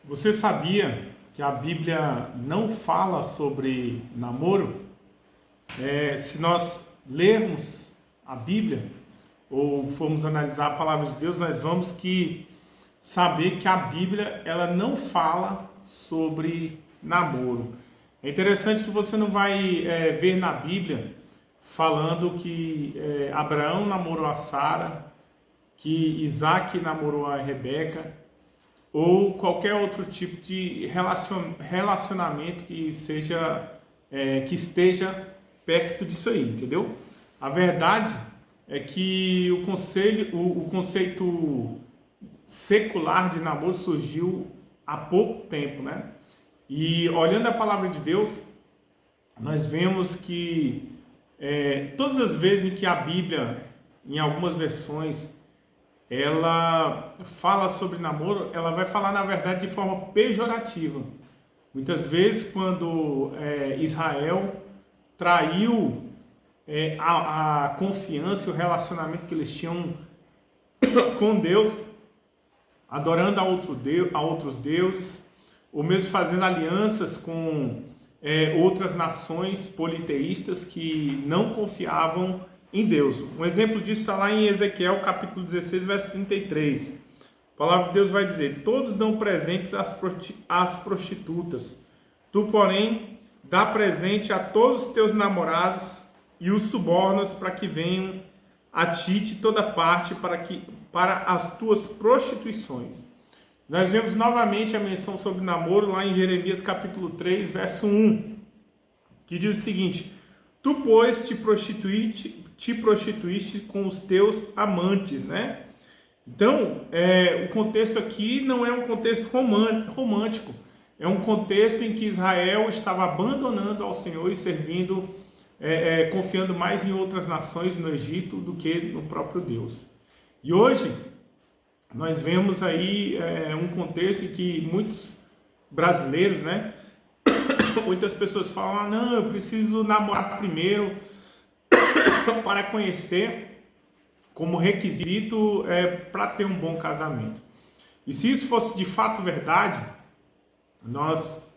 Você sabia que a Bíblia não fala sobre namoro? Se nós lermos a Bíblia ou formos analisar a palavra de Deus, nós vamos saber que a Bíblia ela não fala sobre namoro. É interessante que você não vai ver na Bíblia falando que Abraão namorou a Sara, que Isaac namorou a Rebeca, ou qualquer outro tipo de relacionamento que esteja perto disso aí, entendeu? A verdade é que o conceito secular de namoro surgiu há pouco tempo, né? E olhando a palavra de Deus, nós vemos que todas as vezes em que a Bíblia, em algumas versões, ela fala sobre namoro, ela vai falar na verdade de forma pejorativa. Muitas vezes quando Israel traiu a confiança e o relacionamento que eles tinham com Deus, adorando a outros deuses, ou mesmo fazendo alianças com outras nações politeístas que não confiavam em Deus. Um exemplo disso está lá em Ezequiel capítulo 16, verso 33. A palavra de Deus vai dizer: todos dão presentes às prostitutas, tu, porém, dá presente a todos os teus namorados e os subornas para que venham a ti de toda parte para as tuas prostituições. Nós vemos novamente a menção sobre namoro lá em Jeremias capítulo 3, verso 1, que diz o seguinte: tu, pois, te prostituíste com os teus amantes, né? Então, o contexto aqui não é um contexto romântico, é um contexto em que Israel estava abandonando ao Senhor e servindo, confiando mais em outras nações no Egito do que no próprio Deus. E hoje, nós vemos aí um contexto em que muitos brasileiros, né? Muitas pessoas falam: ah, não, eu preciso namorar primeiro para conhecer, como requisito para ter um bom casamento. E se isso fosse de fato verdade, nós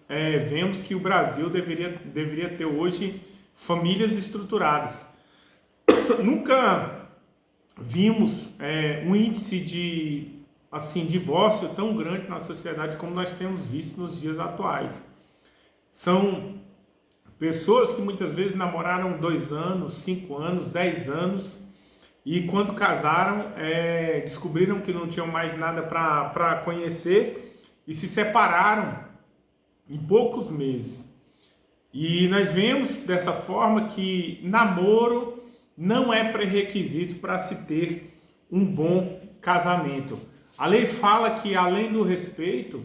vemos que o Brasil deveria ter hoje famílias estruturadas. Nunca vimos um índice de divórcio tão grande na sociedade como nós temos visto nos dias atuais. São pessoas que muitas vezes namoraram 2 anos, 5 anos, 10 anos, e quando casaram, descobriram que não tinham mais nada para conhecer e se separaram em poucos meses. E nós vemos dessa forma que namoro não é pré-requisito para se ter um bom casamento. A lei fala que, além do respeito,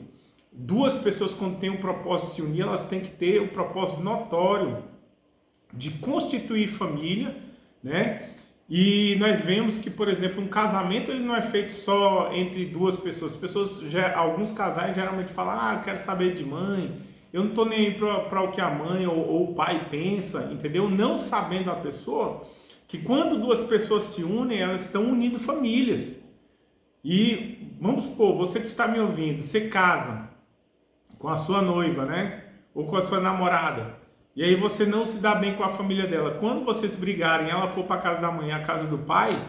2 pessoas, quando têm um propósito de se unir, elas têm que ter o propósito notório de constituir família, né? E nós vemos que, por exemplo, um casamento ele não é feito só entre 2 pessoas. Alguns casais geralmente falam: ah, eu quero saber de mãe, eu não estou nem aí para o que a mãe ou o pai pensa, entendeu? Não sabendo a pessoa que quando 2 pessoas se unem, elas estão unindo famílias. E vamos supor, você que está me ouvindo, você casa com a sua noiva, né? Ou com a sua namorada. E aí você não se dá bem com a família dela. Quando vocês brigarem, ela for para a casa da mãe e a casa do pai,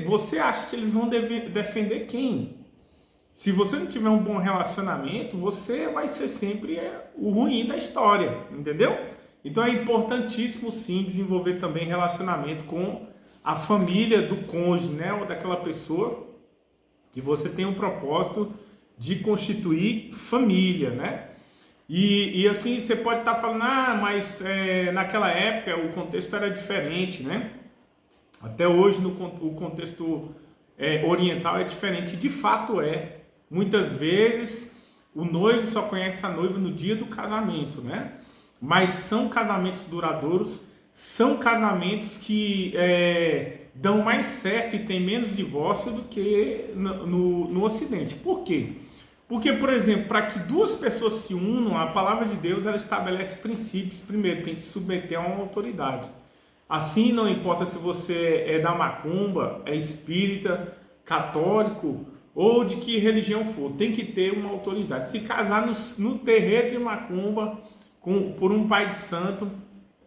você acha que eles vão defender quem? Se você não tiver um bom relacionamento, você vai ser sempre o ruim da história, entendeu? Então é importantíssimo sim desenvolver também relacionamento com a família do cônjuge, né? Ou daquela pessoa que você tem um propósito de constituir família, né? E assim, você pode estar falando: ah, mas naquela época o contexto era diferente, né? Até hoje o contexto oriental é diferente. De fato é. Muitas vezes o noivo só conhece a noiva no dia do casamento, né? Mas são casamentos duradouros, são casamentos que dão mais certo e tem menos divórcio do que no Ocidente. Por quê? Porque, por exemplo, para que 2 pessoas se unam, a palavra de Deus ela estabelece princípios. Primeiro, tem que se submeter a uma autoridade. Assim, não importa se você é da macumba, é espírita, católico ou de que religião for, tem que ter uma autoridade. Se casar no terreiro de macumba por um pai de santo,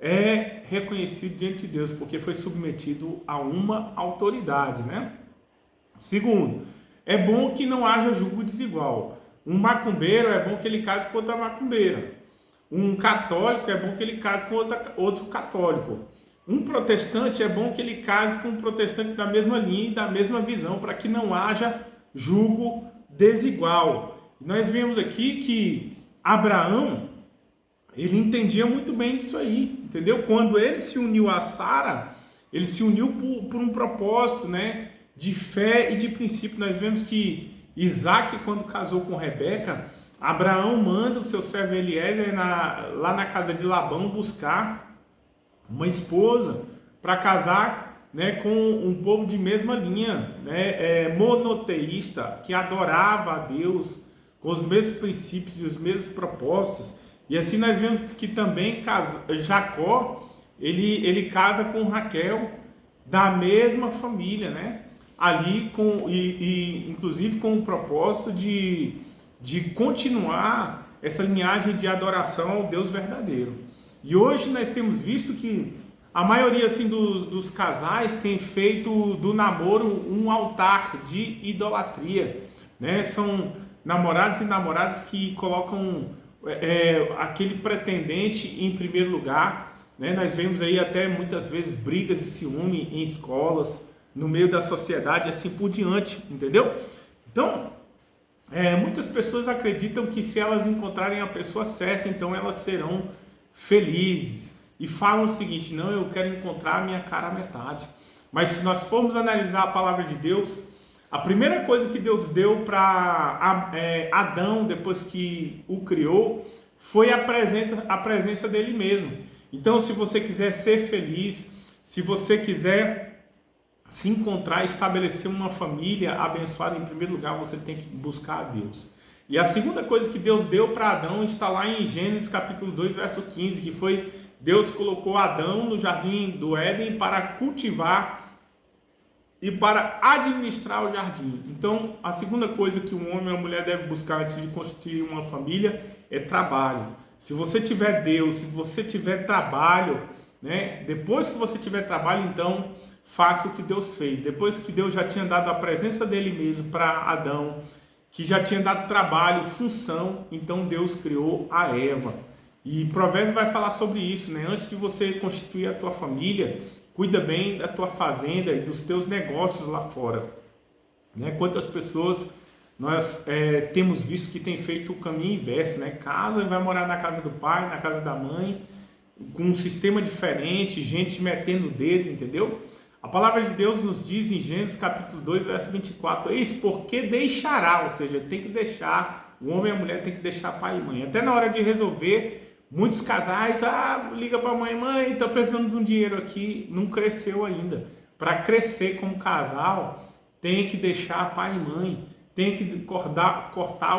é reconhecido diante de Deus, porque foi submetido a uma autoridade, né? Segundo, é bom que não haja julgo desigual. Um macumbeiro é bom que ele case com outra macumbeira. Um católico é bom que ele case com outro católico. Um protestante é bom que ele case com um protestante da mesma linha e da mesma visão, para que não haja julgo desigual. Nós vemos aqui que Abraão, ele entendia muito bem disso aí, entendeu? Quando ele se uniu a Sara, ele se uniu por um propósito, né, de fé e de princípio. Nós vemos que Isaac, quando casou com Rebeca, Abraão manda o seu servo Eliezer lá na casa de Labão buscar uma esposa para casar, né, com um povo de mesma linha, né, monoteísta, que adorava a Deus com os mesmos princípios e os mesmos propósitos. E assim nós vemos que também Jacó, ele casa com Raquel, da mesma família, né? Ali inclusive com o propósito de continuar essa linhagem de adoração ao Deus verdadeiro. E hoje nós temos visto que a maioria assim, dos casais tem feito do namoro um altar de idolatria, né? São namorados e namoradas que colocam aquele pretendente em primeiro lugar, né? Nós vemos aí até muitas vezes brigas de ciúme em escolas, no meio da sociedade, assim por diante, entendeu? Então, muitas pessoas acreditam que se elas encontrarem a pessoa certa, então elas serão felizes. E falam o seguinte: não, eu quero encontrar a minha cara à metade. Mas se nós formos analisar a palavra de Deus, a primeira coisa que Deus deu para Adão, depois que o criou, foi a presença dele mesmo. Então, se você quiser ser feliz, se você quiser se encontrar, estabelecer uma família abençoada, em primeiro lugar, você tem que buscar a Deus. E a segunda coisa que Deus deu para Adão está lá em Gênesis capítulo 2, verso 15, que foi: Deus colocou Adão no jardim do Éden para cultivar e para administrar o jardim. Então, a segunda coisa que um homem e uma mulher devem buscar antes de constituir uma família é trabalho. Se você tiver Deus, se você tiver trabalho, né? Depois que você tiver trabalho, então faça o que Deus fez. Depois que Deus já tinha dado a presença dele mesmo para Adão, que já tinha dado trabalho, função, então Deus criou a Eva. E Provérbios vai falar sobre isso, né? Antes de você constituir a tua família, cuida bem da tua fazenda e dos teus negócios lá fora, né? Quantas pessoas nós temos visto que tem feito o caminho inverso, né? Casa e vai morar na casa do pai, na casa da mãe, com um sistema diferente, gente metendo o dedo, entendeu? A palavra de Deus nos diz em Gênesis capítulo 2, verso 24, eis porque deixará, ou seja, tem que deixar, o homem e a mulher tem que deixar pai e mãe. Até na hora de resolver, muitos casais, liga para a mãe, estou precisando de um dinheiro aqui, não cresceu ainda. Para crescer como casal, tem que deixar pai e mãe, tem que cortar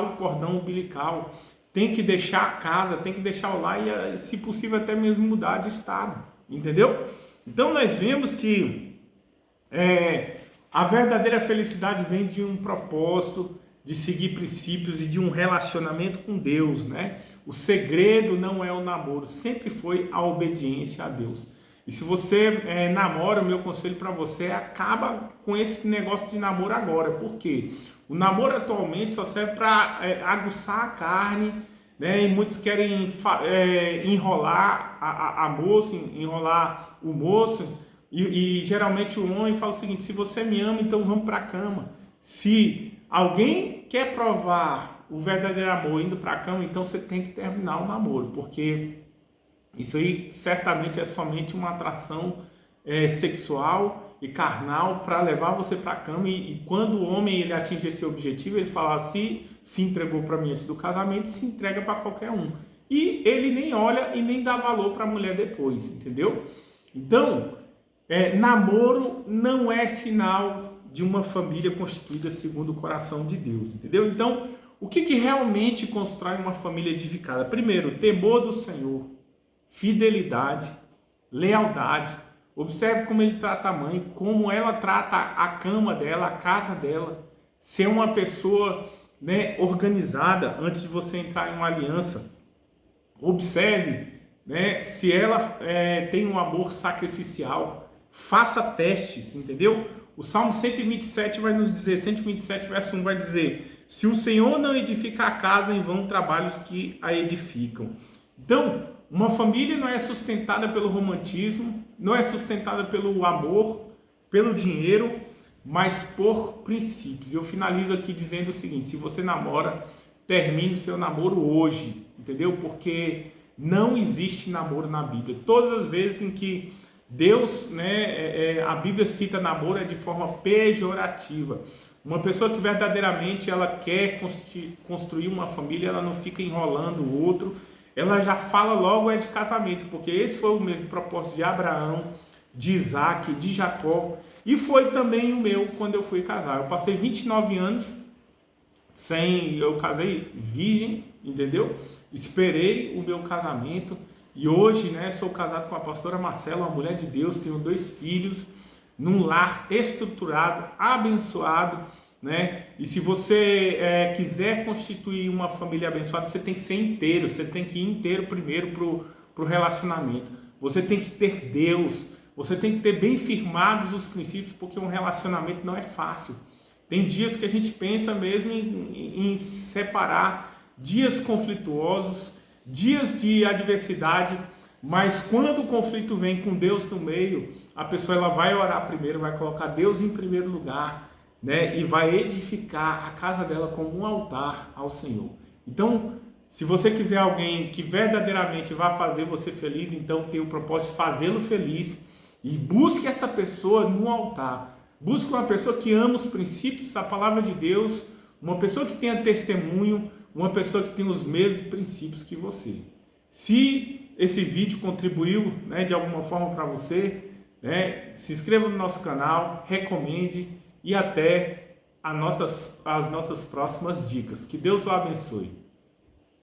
o cordão umbilical, tem que deixar a casa, tem que deixar o lar e, se possível, até mesmo mudar de estado, entendeu? Então nós vemos que a verdadeira felicidade vem de um propósito, de seguir princípios e de um relacionamento com Deus, né? O segredo não é o namoro, sempre foi a obediência a Deus. E se você namora, o meu conselho para você é: acaba com esse negócio de namoro agora. Por quê? O namoro atualmente só serve para aguçar a carne, né? E muitos querem enrolar a moça, enrolar o moço. E geralmente o homem fala o seguinte: se você me ama, então vamos para a cama. Se alguém quer provar o verdadeiro amor indo para a cama, então você tem que terminar o namoro, porque isso aí certamente é somente uma atração sexual e carnal para levar você para a cama. E quando o homem ele atinge esse objetivo, ele fala: se entregou para mim antes do casamento, se entrega para qualquer um. E ele nem olha e nem dá valor para a mulher depois, entendeu? Então, namoro não é sinal de uma família constituída segundo o coração de Deus, entendeu? Então, o que realmente constrói uma família edificada? Primeiro, temor do Senhor, fidelidade, lealdade. Observe como ele trata a mãe, como ela trata a cama dela, a casa dela. ser uma pessoa, né, organizada antes de você entrar em uma aliança. Observe, né, se ela tem um amor sacrificial. Faça testes, entendeu? O Salmo 127 vai nos dizer, 127 verso 1 vai dizer: se o Senhor não edifica a casa, em vão trabalhos que a edificam. Então, uma família não é sustentada pelo romantismo, não é sustentada pelo amor, pelo dinheiro, mas por princípios. Eu finalizo aqui dizendo o seguinte: se você namora, termine o seu namoro hoje, entendeu? Porque não existe namoro na Bíblia. Todas as vezes em que Deus, né, a Bíblia cita namoro é de forma pejorativa. Uma pessoa que verdadeiramente ela quer construir uma família, ela não fica enrolando o outro, ela já fala logo de casamento, porque esse foi o mesmo propósito de Abraão, de Isaac, de Jacó, e foi também o meu quando eu fui casar. Eu passei 29 anos eu casei virgem, entendeu? Esperei o meu casamento e hoje, né, sou casado com a pastora Marcela, uma mulher de Deus, tenho 2 filhos, num lar estruturado, abençoado, né? E se você quiser constituir uma família abençoada, você tem que ser inteiro, você tem que ir inteiro primeiro pro relacionamento. Você tem que ter Deus, você tem que ter bem firmados os princípios, porque um relacionamento não é fácil. Tem dias que a gente pensa mesmo em separar, dias conflituosos, dias de adversidade, mas quando o conflito vem com Deus no meio, a pessoa ela vai orar primeiro, vai colocar Deus em primeiro lugar, né? E vai edificar a casa dela como um altar ao Senhor. Então, se você quiser alguém que verdadeiramente vai fazer você feliz, então tem o propósito de fazê-lo feliz e busque essa pessoa no altar. Busque uma pessoa que ama os princípios da palavra de Deus, uma pessoa que tenha testemunho, uma pessoa que tenha os mesmos princípios que você. Se esse vídeo contribuiu, né, de alguma forma para você, né, se inscreva no nosso canal, recomende e até as nossas próximas dicas. Que Deus o abençoe.